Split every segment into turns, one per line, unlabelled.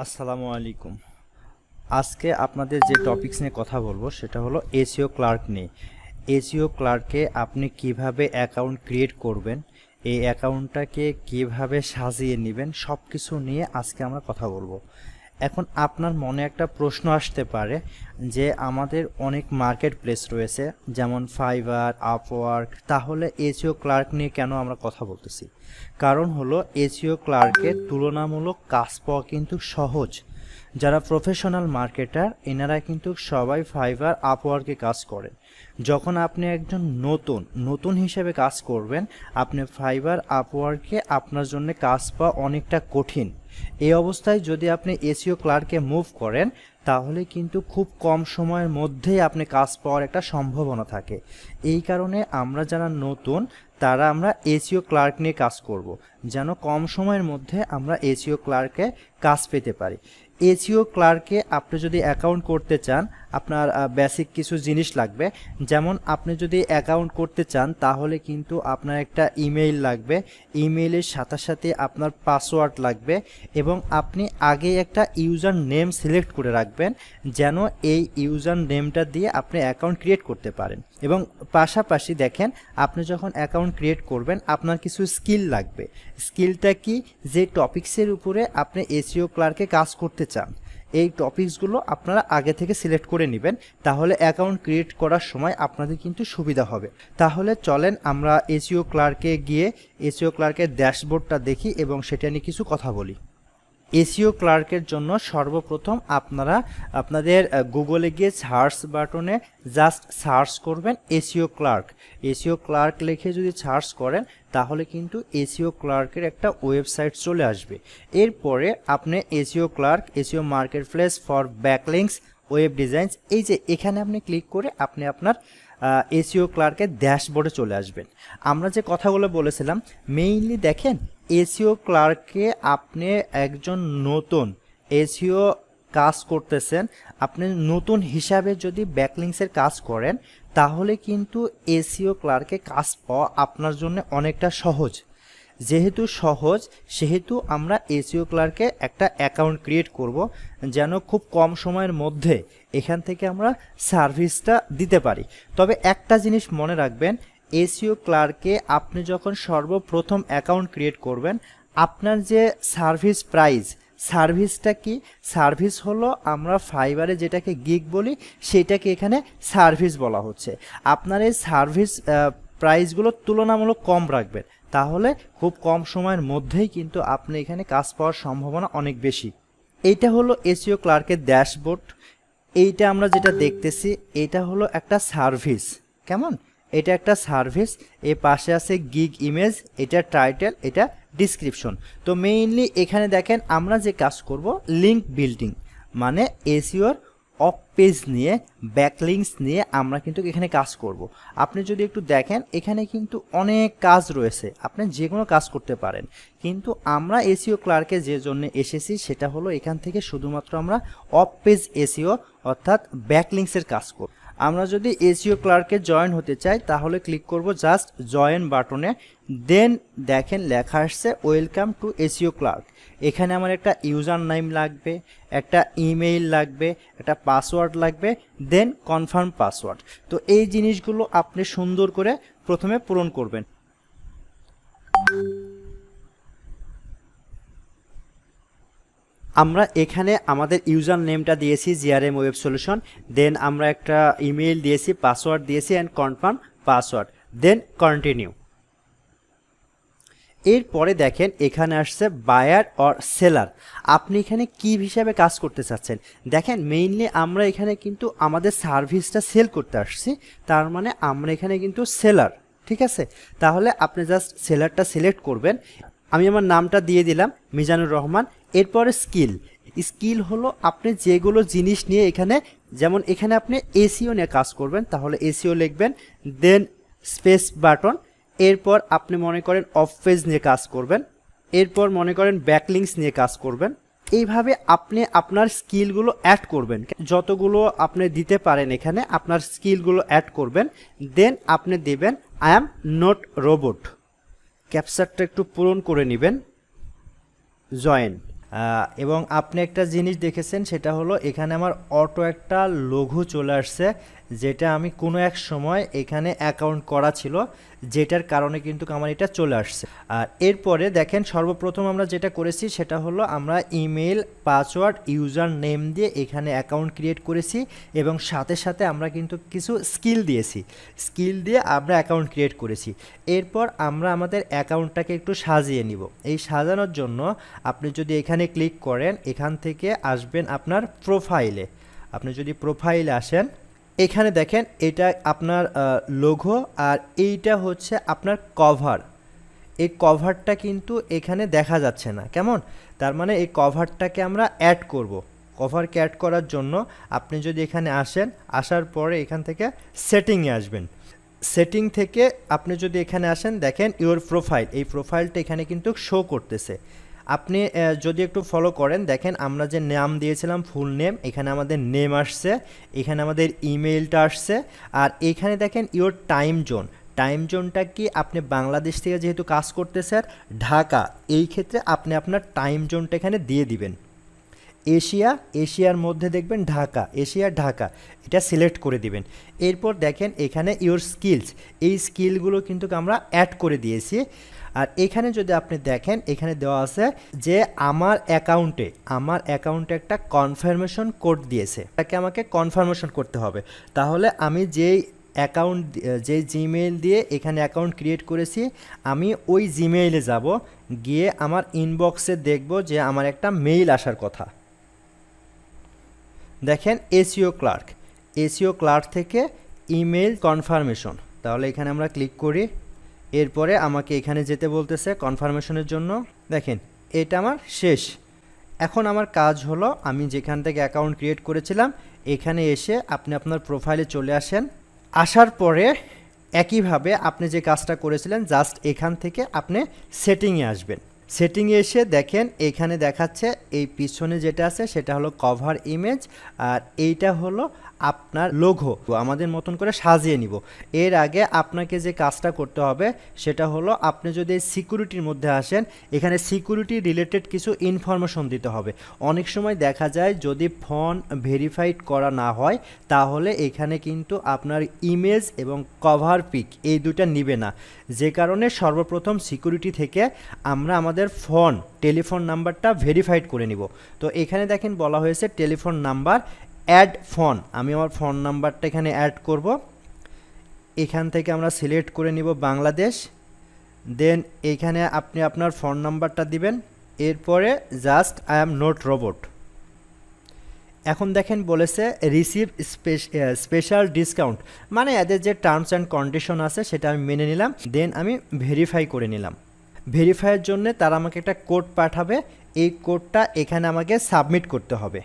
আসসালামু আলাইকুম। আজকে আপনাদের যে টপিকস নিয়ে কথা বলবো সেটা হলো এসইও ক্লার্ক নিয়ে। এসইও ক্লার্কে আপনি কিভাবে অ্যাকাউন্ট ক্রিয়েট করবেন, এই অ্যাকাউন্টটাকে কিভাবে সাজিয়ে নেবেন, সব কিছু নিয়ে আজকে আমরা কথা বলবো। এখন আপনার মনে একটা প্রশ্ন আসতে পারে যে আমাদের অনেক মার্কেট প্লেস রয়েছে, যেমন ফাইবার, আপওয়ার্ক, তাহলে এসইও ক্লার্ক নিয়ে কেন আমরা কথা বলতেছি? কারণ হলো এসইও ক্লার্কের তুলনামূলক কাজ পাওয়া কিন্তু সহজ। যারা প্রফেশনাল মার্কেটার এনারা কিন্তু সবাই ফাইবার, আপওয়ার্কে কাজ করেন। যখন আপনি একজন নতুন হিসেবে কাজ করবেন, আপনি ফাইবার, আপওয়ার্কে আপনার জন্য কাজ পাওয়া অনেকটা কঠিন। এই অবস্থায় যদি আপনি এসইও ক্লার্কে মুভ করেন তাহলে কিন্তু খুব কম সময়ের মধ্যেই আপনি কাজ পাওয়ার একটা সম্ভাবনা থাকে। এই কারণে আমরা যারা নতুন তারা আমরা এসইও ক্লার্ক নিয়ে কাজ করব, যেন কম সময়ের মধ্যে আমরা এসইও ক্লার্কে কাজ পেতে পারি। এসইও ক্লার্কে আপনি যদি অ্যাকাউন্ট করতে চান, আপনার বেসিক কিছু জিনিস লাগবে। যেমন আপনি যদি অ্যাকাউন্ট করতে চান তাহলে কিন্তু আপনার একটা ইমেইল লাগবে, ইমেইলের সাথে সাথে আপনার পাসওয়ার্ড লাগবে, এবং আপনি আগে একটা ইউজার নেম সিলেক্ট করে রাখবেন যেন এই ইউজার নেমটা দিয়ে আপনি অ্যাকাউন্ট ক্রিয়েট করতে পারেন। এবং পাশাপাশি দেখেন, আপনি যখন অ্যাকাউন্ট ক্রিয়েট করবেন আপনার কিছু স্কিল লাগবে। স্কিলটা কি? যে টপিক্সের উপরে আপনি এসইও ক্লার্কে কাজ করতে চান, এই টপিকসগুলো আপনারা আগে থেকে সিলেক্ট করে নেবেন, তাহলে অ্যাকাউন্ট ক্রিয়েট করার সময় আপনাদের কিন্তু সুবিধা হবে। তাহলে চলেন আমরা এসইও ক্লার্কে গিয়ে এসইও ক্লার্কের ড্যাশবোর্ডটা দেখি এবং সেটা নিয়ে কিছু কথা বলি। এসইও ক্লার্কের জন্য সর্বপ্রথম আপনারা আপনাদের গুগলে গিয়ে সার্চ বাটনে জাস্ট সার্চ করবেন এসইও ক্লার্ক। এসইও ক্লার্ক লিখে যদি সার্চ করেন তাহলে কিন্তু এসইও ক্লার্কের একটা ওয়েবসাইট চলে আসবে। এরপরে আপনি SEO clerk, SEO market place for backlinks, web designs, এই যে এখানে আপনি ক্লিক করে আপনি আপনার এসইও ক্লার্কের ড্যাশবোর্ডে চলে আসবেন। আমরা যে কথাগুলো বলেছিলাম, মেইনলি দেখেন এসইও ক্লার্কে আপনি একজন নতুন এসইও কাজ করতেছেন, আপনি নতুন হিসাবে যদি ব্যাকলিংসের কাজ করেন তাহলে কিন্তু এসইও ক্লার্কে কাজ পাওয়া আপনার জন্য অনেকটা সহজ। যেহেতু সহজ সেহেতু আমরা এসইও ক্লার্কে একটা অ্যাকাউন্ট ক্রিয়েট করব যেন খুব কম সময়ের মধ্যে এখান থেকে আমরা সার্ভিসটা দিতে পারি। তবে একটা জিনিস মনে রাখবেন, এসইও ক্লার্কে আপনি যখন সর্বপ্রথম অ্যাকাউন্ট ক্রিয়েট করবেন, আপনার যে সার্ভিস প্রাইস, সার্ভিসটা কি? সার্ভিস হলো আমরা ফাইবারে যেটাকে গিগ বলি সেটাকে এখানে সার্ভিস বলা হচ্ছে। আপনার এই সার্ভিস প্রাইসগুলো তুলনামূলক কম রাখবেন, তাহলে খুব কম সময়ের মধ্যেই কিন্তু আপনি এখানে কাজ পাওয়ার সম্ভাবনা অনেক বেশি। এইটা হলো এসইও ক্লার্কের ড্যাশবোর্ড। এইটা আমরা যেটা দেখতেছি এটা হলো একটা সার্ভিস। কেমন? এটা একটা সার্ভিস। এর পাশে আছে গিগ ইমেজ, এটা টাইটেল, এটা ডিসক্রিপশন। তো মেইনলি এখানে দেখেন আমরা যে কাজ করব লিঙ্ক বিল্ডিং, মানে এসইওর অফ পেজ নিয়ে, ব্যাকলিংকস নিয়ে আমরা কিন্তু এখানে কাজ করব। আপনি যদি একটু দেখেন এখানে কিন্তু অনেক কাজ রয়েছে, আপনি যে কোনো কাজ করতে পারেন, কিন্তু আমরা এসইও ক্লার্কে যে জন্য এসেছি সেটা হলো এখান থেকে শুধুমাত্র আমরা অফ পেজ এসইও অর্থাৎ ব্যাকলিংকসের কাজ করব। আমরা যদি এসইও ক্লার্কে জয়েন হতে চাই তাহলে ক্লিক করব জাস্ট জয়েন বাটনে। দেন দেখেন লেখা আসছে ওয়েলকাম টু এসইও ক্লার্ক। এখানে আমার একটা ইউজার নেম লাগবে, একটা ইমেইল লাগবে, একটা পাসওয়ার্ড লাগবে, দেন কনফার্ম পাসওয়ার্ড। তো এই জিনিসগুলো আপনি সুন্দর করে প্রথমে পূরণ করবেন। আমরা এখানে আমাদের ইউজার নেমটা দিয়েছি জিআরএম ওয়েব সলিউশন, দেন আমরা একটা ইমেইল দিয়েছি, পাসওয়ার্ড দিয়েছি and confirm password, then continue. এরপরে দেখেন এখানে আসছে বায়ার অর সেলার। আপনি এখানে কি হিসাবে কাজ করতে চাচ্ছেন? দেখেন মেইনলি আমরা এখানে কিন্তু আমাদের সার্ভিসটা সেল করতে আসছি, তার মানে আমরা এখানে কিন্তু সেলার। ঠিক আছে, তাহলে আপনি জাস্ট সেলারটা সিলেক্ট করবেন। আমি আমার নামটা দিয়ে দিলাম মিজানুর রহমান। এরপরে স্কিল, স্কিল হলো আপনি যেগুলো জিনিস নিয়ে এখানে, যেমন এখানে আপনি এসইও নিয়ে কাজ করবেন তাহলে এসইও লিখবেন, দেন স্পেস বাটন। এরপর আপনি মনে করেন অফ পেজ নিয়ে কাজ করবেন, এরপর মনে করেন ব্যাকলিংকস নিয়ে কাজ করবেন। এইভাবে আপনি আপনার স্কিলগুলো অ্যাড করবেন, যতগুলো আপনি দিতে পারেন এখানে আপনার স্কিলগুলো অ্যাড করবেন। দেন আপনি দেবেন আই অ্যাম নট রোবট, ক্যাপচারটা একটু পূরণ করে নেবেন, জয়েন। এবং আপনি একটা জিনিস দেখেছেন, সেটা হলো এখানে আমার অটো একটা লোগো চলে আসছে, যেটা আমি কোনো এক সময় এখানে অ্যাকাউন্ট করা ছিল, যেটার কারণে কিন্তু আমার এটা চলে আসছে। আর এরপরে দেখেন সর্বপ্রথম আমরা যেটা করেছি সেটা হলো আমরা ইমেল, পাসওয়ার্ড, ইউজার নেম দিয়ে এখানে অ্যাকাউন্ট ক্রিয়েট করেছি এবং সাথে সাথে আমরা কিন্তু কিছু স্কিল দিয়েছি, স্কিল দিয়ে আমরা অ্যাকাউন্ট ক্রিয়েট করেছি। এরপর আমরা আমাদের অ্যাকাউন্টটাকে একটু সাজিয়ে নিব। এই সাজানোর জন্য আপনি যদি এখানে ক্লিক করেন, এখান থেকে আসবেন আপনার প্রোফাইলে। আপনি যদি প্রোফাইলে আসেন, এখানে দেখেন এটা আপনার লোগো আর এইটা হচ্ছে আপনার কভার। এই কভারটা কিন্তু এখানে দেখা যাচ্ছে না, কেমন? তার মানে এই কভারটাকে আমরা অ্যাড করব। কভারকে অ্যাড করার জন্য আপনি যদি এখানে আসেন, আসার পরে এখান থেকে সেটিংয়ে আসবেন। সেটিং থেকে আপনি যদি এখানে আসেন, দেখেন ইওর প্রোফাইল, এই প্রোফাইলটা এখানে কিন্তু শো করতেছে। আপনি যদি একটু ফলো করেন, দেখেন আমরা যে নাম দিয়েছিলাম ফুল নেম, এখানে আমাদের নেম আসছে, এখানে আমাদের ইমেইলটা আসছে, আর এখানে দেখেন ইওর টাইম জোন। টাইম জোনটা কি, আপনি বাংলাদেশ থেকে যেহেতু কাজ করতেছেন, ঢাকা, এই ক্ষেত্রে আপনি আপনার টাইম জোনটা এখানে দিয়ে দিবেন। এশিয়ার মধ্যে দেখবেন ঢাকা, এশিয়া ঢাকা, এটা সিলেক্ট করে দিবেন। এরপর দেখেন এখানে ইওর স্কিলস, এই স্কিলগুলো কিন্তু আমরা অ্যাড করে দিয়েছি। আর এখানে যদি আপনি দেখেন, এখানে দেওয়া আছে যে আমার অ্যাকাউন্টে একটা কনফার্মেশন কোড দিয়েছে, তাকে আমাকে কনফার্মেশন করতে হবে। তাহলে আমি যে জিমেইল দিয়ে এখানে অ্যাকাউন্ট ক্রিয়েট করেছি, আমি ওই জিমেইলে যাব, গিয়ে আমার ইনবক্সে দেখব যে আমার একটা মেইল আসার কথা। দেখেন এসইও ক্লার্ক থেকে ইমেইল কনফার্মেশন। তাহলে এখানে আমরা ক্লিক করি, এরপরে আমাকে এখানে যেতে বলতেছে কনফার্মেশনের জন্য। দেখেন এটা আমার শেষ। এখন আমার কাজ হলো, আমি যেখান থেকে অ্যাকাউন্ট ক্রিয়েট করেছিলাম এখানে এসে আপনি আপনার প্রোফাইলে চলে আসেন। আসার পরে একইভাবে আপনি যে কাজটা করেছিলেন, জাস্ট এখান থেকে আপনি সেটিংয়ে আসবেন। সেটিংয়ে এসে দেখেন এখানে দেখাচ্ছে এই পিছনে যেটা আছে সেটা হলো কভার ইমেজ, আর এইটা হলো আপনার লোগো। আমাদের মতন করে সাজিয়ে নিব। এর আগে আপনাকে যে কাজটা করতে হবে সেটা হলো, আপনি যদি সিকিউরিটির মধ্যে আসেন, এখানে সিকিউরিটি রিলেটেড কিছু ইনফরমেশন দিতে হবে। অনেক সময় দেখা যায় যদি ফোন ভেরিফাইড করা না হয়, তাহলে এখানে কিন্তু আপনার ইমেজ এবং কভার পিক এই দুটা নিবে না, যে কারণে সর্বপ্রথম সিকিউরিটি থেকে আমরা আমাদের টেলিফোন নাম্বারটা ভেরিফাইড করে নিব। তো এখানে দেখেন বলা হয়েছে টেলিফোন নাম্বার, অ্যাড ফোন। আমি আমার ফোন নাম্বারটা এখানে অ্যাড করব। এখান থেকে আমরা সিলেক্ট করে নিব বাংলাদেশ। দেন এখানে আপনি আপনার ফোন নাম্বারটা দিবেন। এরপরে just I am not robot. এখন দেখেন বলেছে রিসিভ স্পেশাল ডিসকাউন্ট, মানে এদের যে টার্মস অ্যান্ড কন্ডিশন আছে সেটা আমি মেনে নিলাম। দেন আমি ভেরিফাই করে নিলাম। ভেরিফাইয়ের জন্য তারা আমাকে একটা কোড পাঠাবে, এই কোডটা এখানে আমাকে সাবমিট করতে হবে।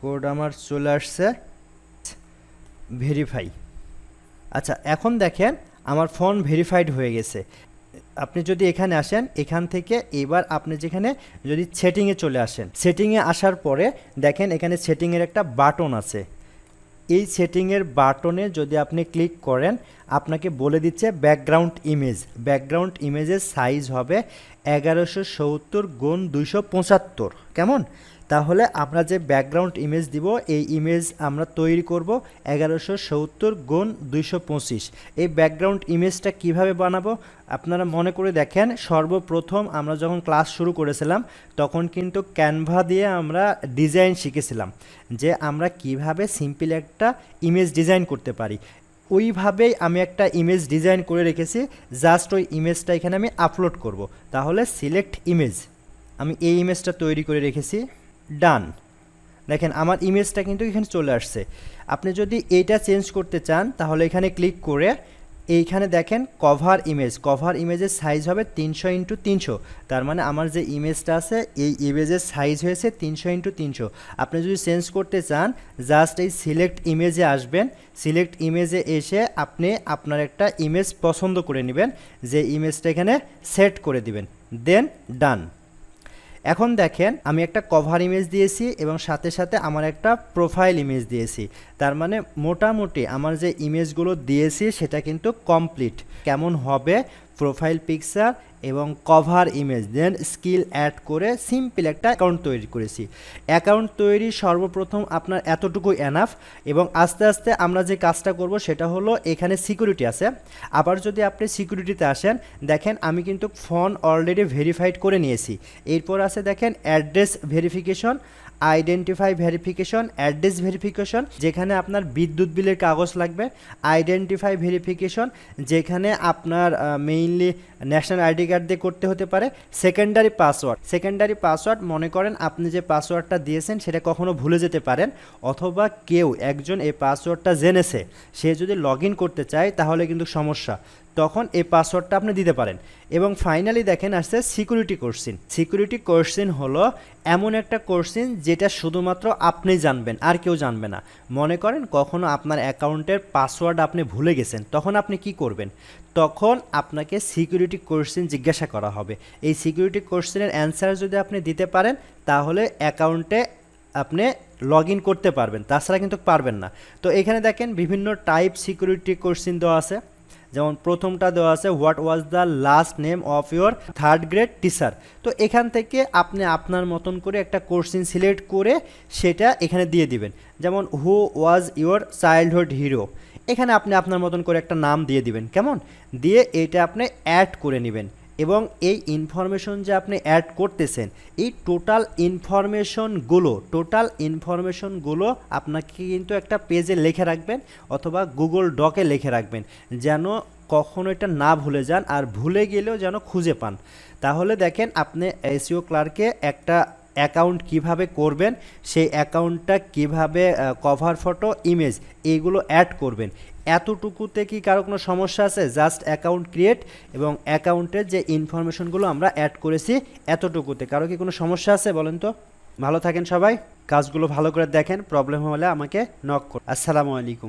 কোড আমার চলে আসছে, ভেরিফাই। আচ্ছা, এখন দেখেন আমার ফোন ভেরিফাইড হয়ে গেছে। আপনি যদি এখানে আসেন, এখান থেকে এবার আপনি যেখানে যদি সেটিংয়ে চলে আসেন, সেটিংয়ে আসার পরে দেখেন এখানে সেটিংয়ের একটা বাটন আছে। এই সেটিংয়ের বাটনে যদি আপনি ক্লিক করেন, আপনাকে বলে দিচ্ছে ব্যাকগ্রাউন্ড ইমেজের সাইজ হবে 1170x275, কেমন? তাহলে আমরা যে ব্যাকগ্রাউন্ড ইমেজ দিব, এই ইমেজ আমরা তৈরি করব 1170x225। এই ব্যাকগ্রাউন্ড ইমেজটা কিভাবে বানাবো আপনারা মনে করে দেখেন। সর্বপ্রথম আমরা যখন ক্লাস শুরু করেছিলাম, তখন কিন্তু ক্যানভা দিয়ে আমরা ডিজাইন শিখেছিলাম, যে আমরা কিভাবে সিম্পল একটা ইমেজ ডিজাইন করতে পারি। ওইভাবেই আমি একটা ইমেজ ডিজাইন করে রেখেছি, জাস্ট ওই ইমেজটা এখানে আমি আপলোড করব। তাহলে সিলেক্ট ইমেজ, আমি এই ইমেজটা তৈরি করে রেখেছি, ডান। দেখেন আমার ইমেজটা কিন্তু এখানে চলে আসছে। আপনি যদি এইটা চেঞ্জ করতে চান, তাহলে এখানে ক্লিক করে এইখানে দেখেন কভার ইমেজের সাইজ হবে 300x300। তার মানে আমার যে ইমেজটা আছে এই ইমেজের সাইজ হয়েছে 300x300। আপনি যদি চেঞ্জ করতে চান, জাস্ট এই সিলেক্ট ইমেজে আসবেন। সিলেক্ট ইমেজে এসে আপনি আপনার একটা ইমেজ পছন্দ করে নেবেন, যে ইমেজটা এখানে সেট করে দিবেন, দেন ডান। এখন দেখেন আমি একটা কভার ইমেজ দিয়েছি এবং সাথে সাথে আমার একটা প্রোফাইল ইমেজ দিয়েছি। তার মানে মোটামুটি আমার যে ইমেজগুলো দিয়েছি সেটা কিন্তু কমপ্লিট। কেমন হবে প্রোফাইল পিকচার এবং কভার ইমেজ দেন স্কিল অ্যাড করে সিম্পল একটা অ্যাকাউন্ট তৈরি করেছি। অ্যাকাউন্ট তৈরি সর্বপ্রথম আপনার এতটুকু এনাফ, এবং আস্তে আস্তে আমরা যে কাজটা করব সেটা হলো এখানে সিকিউরিটি আছে। আবার যদি আপনি সিকিউরিটিতে আসেন, দেখেন আমি কিন্তু ফোন অলরেডি ভেরিফাইড করে নিয়েছি। এরপর আছে দেখেন address verification, identify verification, address verification যেখানে আপনার বিদ্যুৎ বিলের কাগজ লাগবে, আইডেন্টিফাই ভেরিফিকেশন যেখানে আপনার মেইনলি ন্যাশনাল আইডি কার্ড দিয়ে করতে হতে পারে, সেকেন্ডারি পাসওয়ার্ড মনে করেন আপনি যে পাসওয়ার্ডটা দিয়েছেন সেটা কখনো ভুলে যেতে পারেন, অথবা কেউ একজন এই পাসওয়ার্ডটা জেনেছে, সে যদি লগ ইন করতে চায় তাহলে কিন্তু সমস্যা, তখন এই পাসওয়ার্ডটা আপনি দিতে পারেন। এবং ফাইনালি দেখেন আসছে সিকিউরিটি কোশ্চেন হলো এমন একটা কোশ্চেন যেটা শুধুমাত্র আপনি জানবেন, আর কেউ জানবে না। মনে করেন কখনো আপনার অ্যাকাউন্টের পাসওয়ার্ড আপনি ভুলে গেছেন, তখন আপনি কি করবেন? তখন আপনাকে সিকিউরিটি কোশ্চেন জিজ্ঞাসা করা হবে। এই সিকিউরিটি কোশ্চেনের অ্যান্সার যদি আপনি দিতে পারেন তাহলে অ্যাকাউন্টে আপনি লগ ইন করতে পারবেন, তাছাড়া কিন্তু পারবেন না। তো এখানে দেখেন বিভিন্ন টাইপ সিকিউরিটি কোশ্চেন দেওয়া আছে। যেমন প্রথমটা দেওয়া আছে what was the last name of your third grade teacher. তো এখান থেকে আপনি আপনার মতন করে একটা কোশ্চেন সিলেক্ট করে সেটা এখানে দিয়ে দিবেন। যেমন হু ওয়াজ ইউর চাইল্ডহুড হিরো, এখানে আপনি আপনার মতন করে একটা নাম দিয়ে দিবেন, কেমন দিয়ে এটা আপনি অ্যাড করে নেবেন। এবং এই ইনফরমেশন যে আপনি অ্যাড করতেছেন, এই টোটাল ইনফরমেশনগুলো আপনাকে কিন্তু একটা পেজে লিখে রাখবেন অথবা গুগল ডকে লিখে রাখবেন, যেন কখনো এটা না ভুলে যান, আর ভুলে গেলেও যেন খুঁজে পান। তাহলে দেখেন আপনি এসইও ক্লার্কে একটা অ্যাকাউন্ট কিভাবে করবেন, সেই অ্যাকাউন্টটা কিভাবে কভার ফটো, ইমেজ এইগুলো অ্যাড করবেন। এতটুকুতে কি কারো কোনো সমস্যা আছে? জাস্ট অ্যাকাউন্ট ক্রিয়েট এবং অ্যাকাউন্টের যে ইনফরমেশনগুলো আমরা অ্যাড করেছি এতটুকুতে কারো কি কোনো সমস্যা আছে বলেন তো? ভালো থাকেন সবাই, কাজগুলো ভালো করে দেখেন, প্রবলেম হলে আমাকে নক করুন। আসসালামু আলাইকুম।